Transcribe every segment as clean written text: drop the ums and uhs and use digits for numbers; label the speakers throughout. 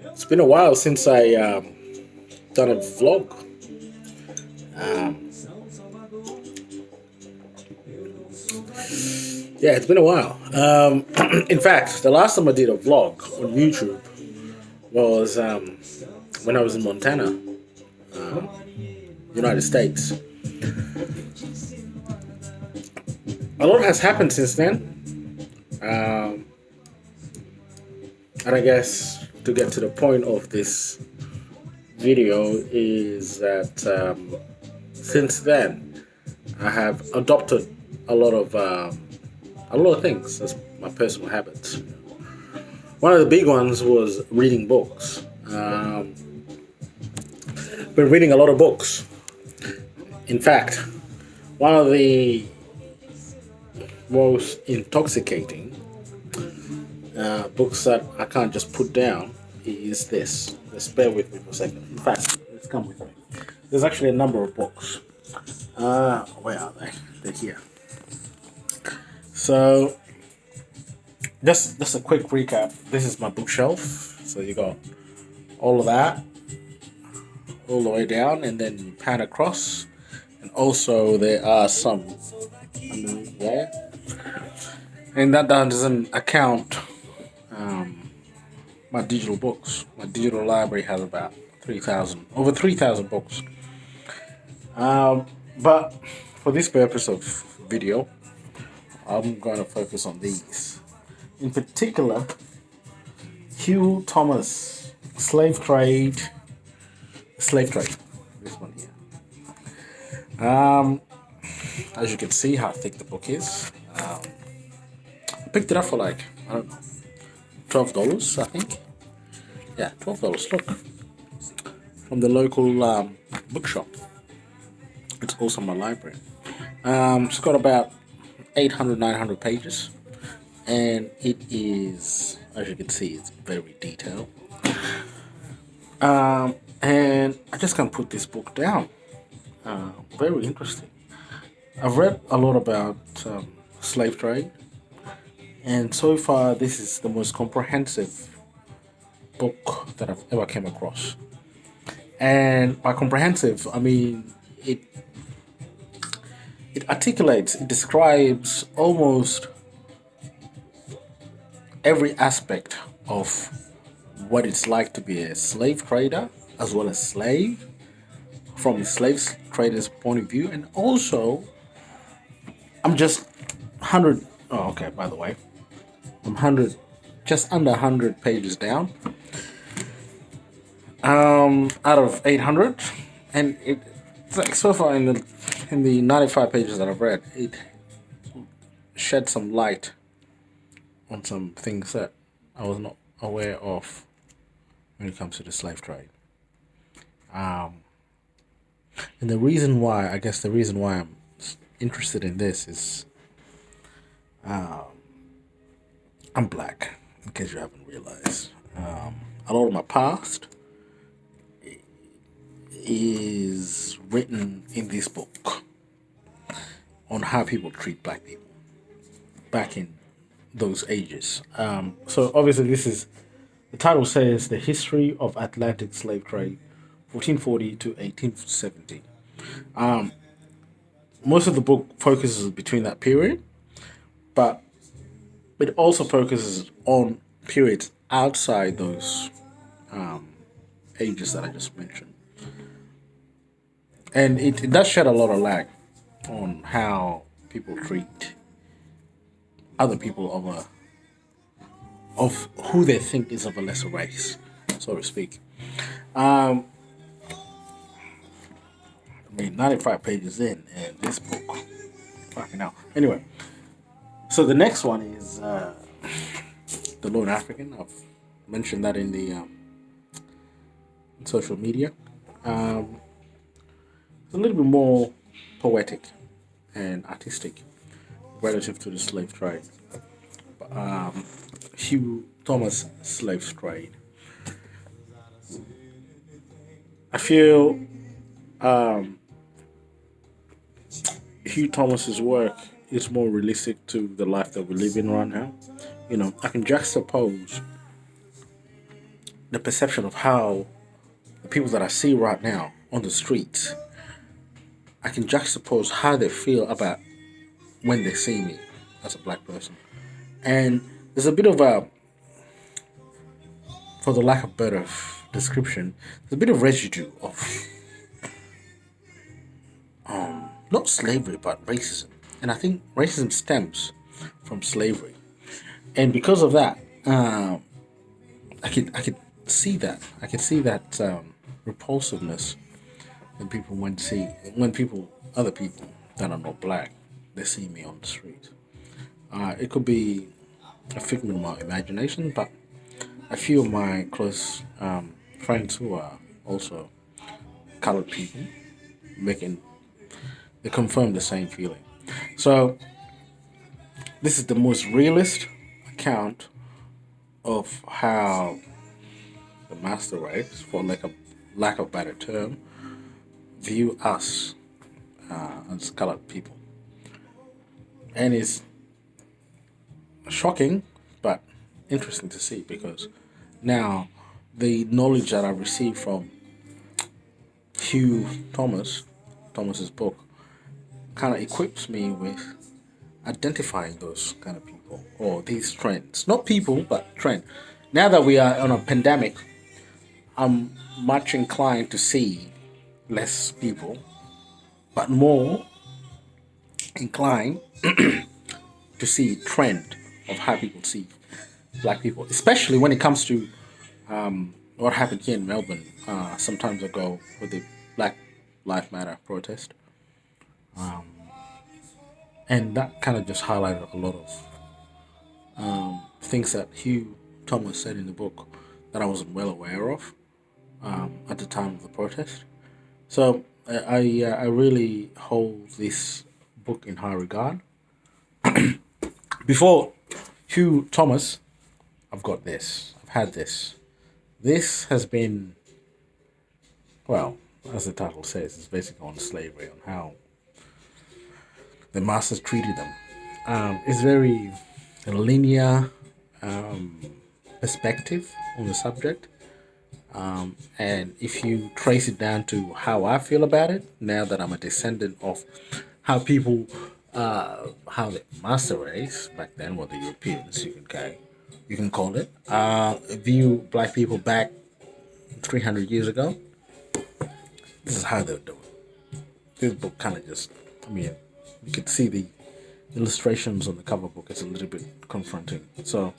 Speaker 1: It's been a while since I done a vlog. Um, yeah, it's been a while. In fact, the last time I did a vlog on YouTube was when I was in Montana, United States. A lot has happened since then, um, and I guess to get to the point of this video is that since then I have adopted a lot of things as my personal habits. One of the big ones was reading books. Been reading a lot of books. In fact, one of the most intoxicating books that I can't just put down is this. Just bear with me for a second. In fact, let's come with me. There's actually a number of books. Where are they? They're here. So, just a quick recap. This is my bookshelf. So you got all of that, all the way down, and then you pan across. And also there are some underneath there. And that doesn't account my digital books. My digital library has about over 3,000 books. But for this purpose of video, I'm going to focus on these. In particular, Hugh Thomas, Slave Trade. This one here. As you can see how thick the book is. I picked it up for like, I don't know, $12, I think. Yeah, $12. Look, from the local bookshop. It's also my library. It's got about 800, 900 pages, and it is, as you can see, it's very detailed. And I just can't put this book down. Very interesting. I've read a lot about slave trade, and so far this is the most comprehensive book that I've ever came across. And by comprehensive, I mean it articulates, it describes almost every aspect of what it's like to be a slave trader as well as slave from a slave trader's point of view. And also, I'm just 100, oh, okay, by the way, I'm 100, just under 100 pages down out of 800. And it's like so far in the 95 pages that I've read, it shed some light on some things that I was not aware of when it comes to the slave trade. And the reason why, I guess the reason why I'm interested in this is I'm black, in case you haven't realized. A lot of my past is written in this book on how people treat black people back in those ages. So obviously the title says The History of Atlantic Slave Trade, 1440 to 1870. Most of the book focuses between that period, but it also focuses on periods outside those ages that I just mentioned. And it does shed a lot of light on how people treat other people of who they think is of a lesser race, so to speak. I mean, 95 pages in, and this book, fucking hell. Anyway, so the next one is The Lone African. I've mentioned that in the social media. It's a little bit more poetic and artistic relative to the slave trade. Hugh Thomas Slave Trade. I feel Hugh Thomas's work is more realistic to the life that we live in right now. You know, I can juxtapose the perception of how the people that I see right now on the streets, I can juxtapose how they feel about when they see me as a black person. And there's a bit of a, for the lack of better description, there's a bit of residue of not slavery but racism. And I think racism stems from slavery. And because of that, I could see that. I could see that repulsiveness when people went to see when people other people that are not black they see me on the street. It could be a figment of my imagination, but a few of my close friends who are also colored people making they confirm the same feeling. So this is the most realist account of how the master race, for lack of better term, view us as colored people, and it's shocking but interesting to see because now the knowledge that I received from Hugh Thomas's book kind of equips me with identifying those kind of people or these trends. Not people, but trend. Now that we are on a pandemic, I'm much inclined to see less people, but more inclined to see trend of how people see black people, especially when it comes to what happened here in Melbourne some times ago with the Black Lives Matter protest. And that kind of just highlighted a lot of things that Hugh Thomas said in the book that I wasn't well aware of at the time of the protest. So I really hold this book in high regard. Before Hugh Thomas, I've got this. I've had this. This has been, well, as the title says, it's basically on slavery, on how the masters treated them. It's very linear perspective on the subject. And if you trace it down to how I feel about it, now that I'm a descendant of how people, how the master race back then, or the Europeans, you can call it, view black people back 300 years ago, this is how they were doing. This book kind of just, I mean, you could see the illustrations on the cover book. It's a little bit confronting. So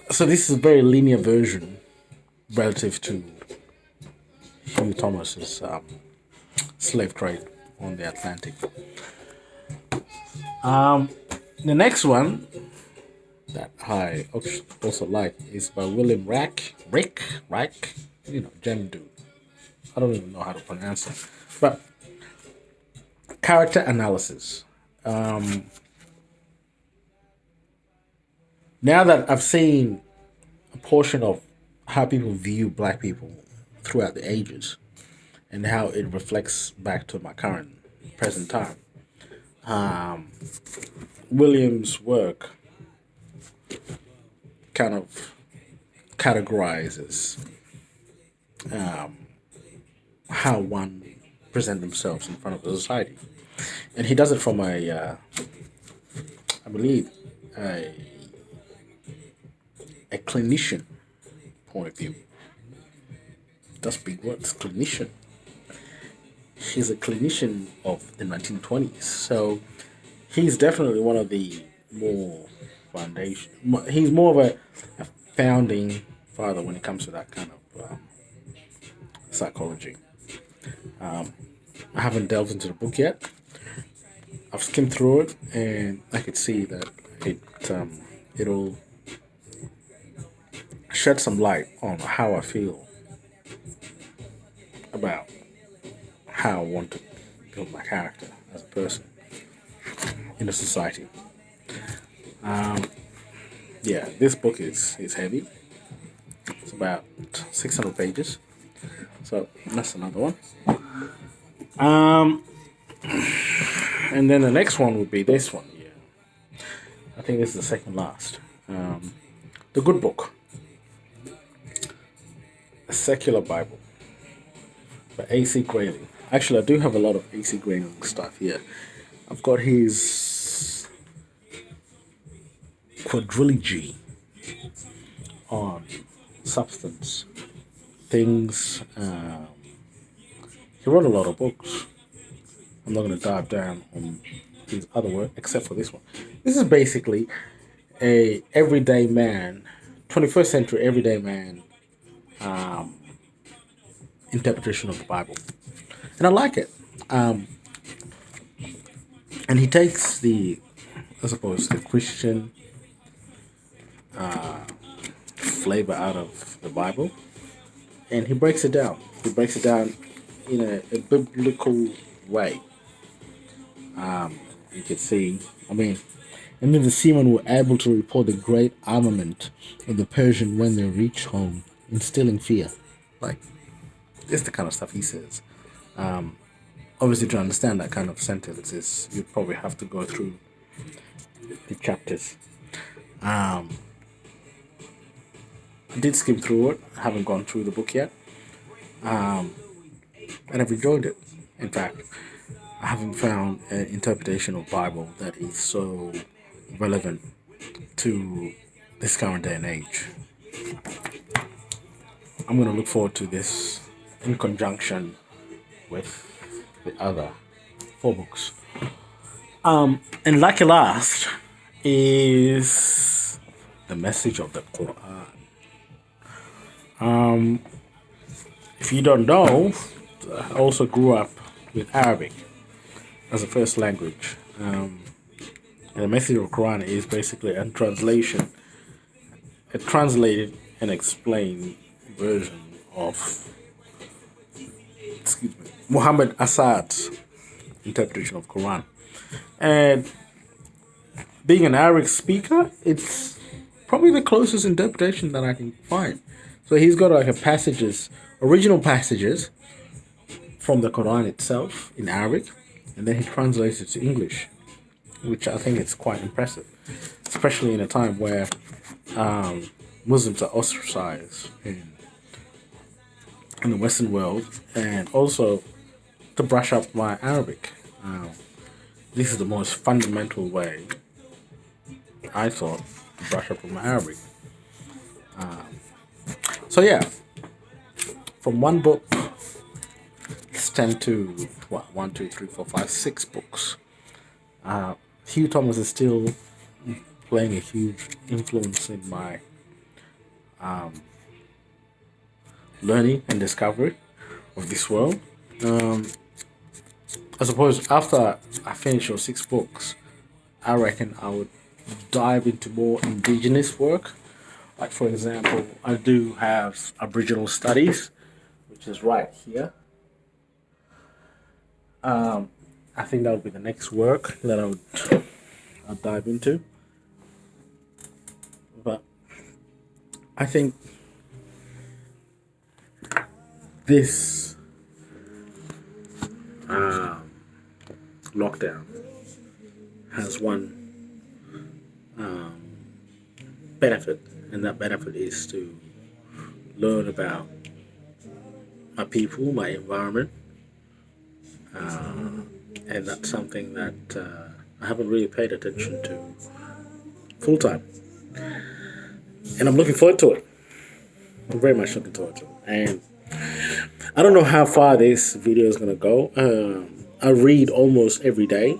Speaker 1: this is a very linear version relative to Hugh Thomas's slave trade on the Atlantic. The next one that I also like is by William Rick, Gem Dude. I don't even know how to pronounce it, but character analysis. Now that I've seen a portion of how people view black people throughout the ages and how it reflects back to my current present time, William's work kind of categorizes how one present themselves in front of the society, and he does it from I believe, a clinician point of view. That's big words, clinician. He's a clinician of the 1920s, so he's definitely one of the more foundation. He's more of a founding father when it comes to that kind of psychology. I haven't delved into the book yet. I've skimmed through it, and I could see that it'll shed some light on how I feel about how I want to build my character as a person in a society. Yeah, this book is heavy. It's about 600 pages, so that's another one. And then the next one would be this one here. I think this is the second last. The Good Book secular Bible by AC Grayling. Actually, I do have a lot of AC Grayling stuff here. I've got his quadrilogy on substance things. He wrote a lot of books. I'm not going to dive down on his other work except for this one. This is basically a everyday man, 21st century everyday man interpretation of the Bible, and I like it. And he takes I suppose, the Christian flavor out of the Bible, and he breaks it down. He breaks it down in a biblical way. You can see, I mean, and then the seamen were able to report the great armament of the Persian when they reached home, instilling fear. Like, it's the kind of stuff he says. Obviously, to understand that kind of sentences, you'd probably have to go through the chapters. I did skim through it. I haven't gone through the book yet. And I've enjoyed it. In fact, I haven't found an interpretation of Bible that is so relevant to this current day and age. I'm going to look forward to this in conjunction with the other 4 books. And Lucky Last is the message of the Quran. If you don't know, I also grew up with Arabic as a first language. And the message of the Quran is basically a translation, a translated and explained version of, Muhammad Assad's interpretation of Quran. And being an Arabic speaker, it's probably the closest interpretation that I can find. So he's got like original passages from the Quran itself in Arabic, and then he translates it to English, which I think is quite impressive, especially in a time where Muslims are ostracized in the Western world, and also to brush up my Arabic. This is the most fundamental way, I thought, to brush up on my Arabic. So yeah, from one book, extend to what, 1, 2, 3, 4, 5, 6 books. Hugh Thomas is still playing a huge influence in my learning and discovery of this world. I suppose after I finish those 6 books, I reckon I would dive into more indigenous work. Like, for example, I do have Aboriginal Studies, which is right here. I think that would be the next work that I'll dive into. But I think this lockdown has one benefit, and that benefit is to learn about my people, my environment, and that's something that I haven't really paid attention to full time, and I'm looking forward to it. I'm very much looking forward to it, and I don't know how far this video is gonna go. I read almost every day.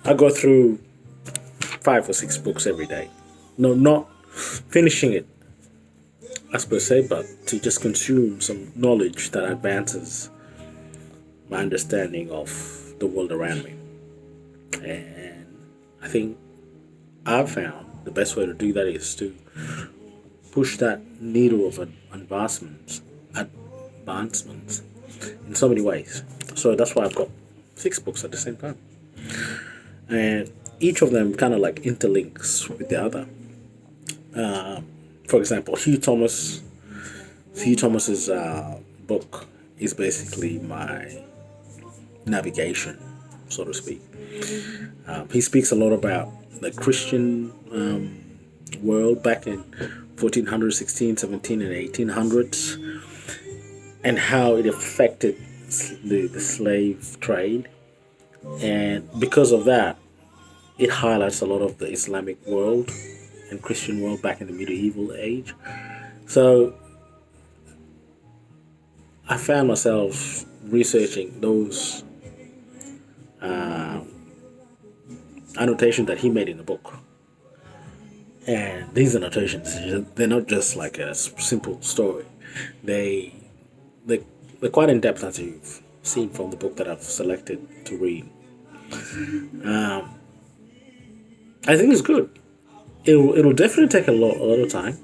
Speaker 1: I go through 5 or 6 books every day. No, not finishing it, as per se, but to just consume some knowledge that advances my understanding of the world around me. And I think I've found the best way to do that is to push that needle of advancements in so many ways. So that's why I've got 6 books at the same time. And each of them kind of like interlinks with the other. For example, Hugh Thomas's book is basically my navigation, so to speak. He speaks a lot about the Christian world back in 1400s, 16, 17, and 1800s, and how it affected the slave trade. And because of that, it highlights a lot of the Islamic world and Christian world back in the medieval age. So I found myself researching those annotations that he made in the book. And these annotations, they're not just like a simple story. They, they, they're quite in depth, as you've seen from the book that I've selected to read. I think it's good. It'll definitely take a lot of time.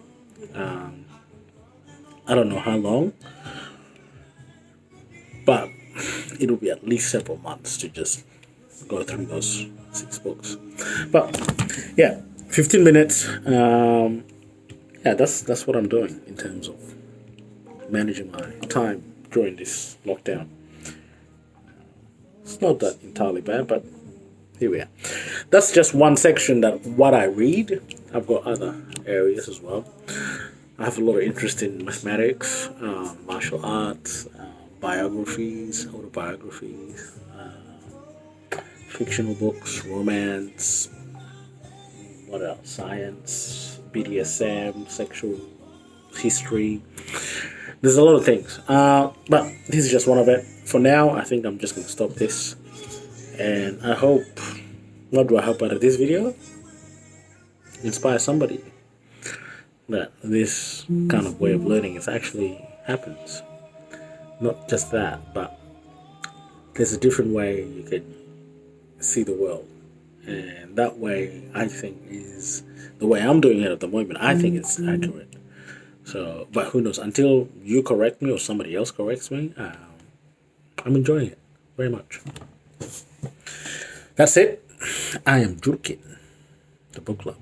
Speaker 1: I don't know how long, but it'll be at least several months to just go through those 6 books. But yeah, 15 minutes. Yeah, that's what I'm doing in terms of managing my time during this lockdown. It's not that entirely bad, but here we are. That's just one section that what I read. I've got other areas as well. I have a lot of interest in mathematics, martial arts, biographies, autobiographies, fictional books, romance, what else? Science, BDSM, sexual history. There's a lot of things. But this is just one of it. For now, I think I'm just going to stop this. And I hope, what do I hope out of this video? Inspire somebody that this kind of way of learning is actually happens. Not just that, but there's a different way you can see the world. And that way, I think, is the way I'm doing it at the moment. I think it's accurate. So, but who knows? Until you correct me or somebody else corrects me, I'm enjoying it very much. That's it. I am Jurkin, the book club.